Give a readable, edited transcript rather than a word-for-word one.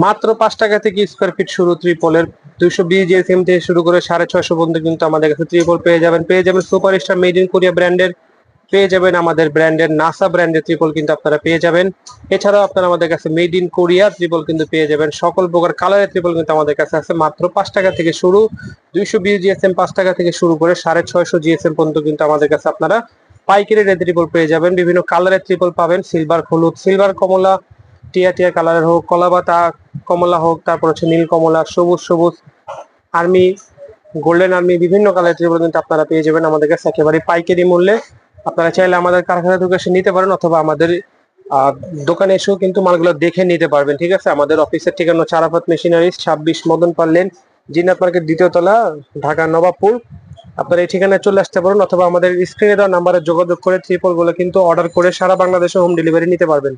মাত্র 5 টাকা থেকে স্কোয়ার ফিট শুরু ত্রিপলের। 220 জিএসএম থেকে শুরু করে 650 পর্যন্ত কিন্তু আমাদের কাছে ত্রিপল পেয়ে যাবেন super star made in Korea ব্র্যান্ডের, পেয়ে যাবেন আমাদের ব্র্যান্ডের নাসা ব্র্যান্ডের ত্রিপল কিন্তু আপনারা পেয়ে যাবেন। এছাড়াও আপনারা আমাদের কাছে মেড ইন কোরিয়া ত্রিপল কিন্তু পেয়ে যাবেন। সকল প্রকার কালারের ত্রিপল কিন্তু আমাদের কাছে আছে মাত্র 5 টাকা থেকে শুরু। 220 জিএসএম 5 টাকা থেকে শুরু করে 650 জিএসএম পর্যন্ত কিন্তু আমাদের কাছে আপনারা পাইকারি রেটে ত্রিপল পেয়ে যাবেন। বিভিন্ন কালারের ত্রিপল পাবেন, সিলভার হলুদ, সিলভার কমলা, টিয়া টিয়া কালারের হোক, কলা পাতা কমলা হোক, তারপর হচ্ছে নীল কমলা, সবুজ সবুজ, আর্মি, গোল্ডেন আর্মি, বিভিন্ন কালারের ত্রিপল কিন্তু আপনারা পেয়ে যাবেন আমাদের কাছে একেবারে পাইকারি মূল্যে। আপনারা চাইলে আমাদের কারখানা থেকে এসে নিতে পারেন, অথবা আমাদের আহ, দোকানে এসেও কিন্তু মালগুলো দেখে নিতে পারবেন। ঠিক আছে, আমাদের অফিসের ঠিকানা চারাফত মেশিনারিজ, 26 মদন পার্লেন, জিনাত মার্কেট, দ্বিতীয় তলা, ঢাকা নবাবপুর। আপনার এই ঠিকানায় চলে আসতে পারেন, অথবা আমাদের স্ক্রিনে দেওয়া নাম্বারে যোগাযোগ করে ত্রিপল গুলো কিন্তু অর্ডার করে সারা বাংলাদেশে হোম ডেলিভারি নিতে পারবেন।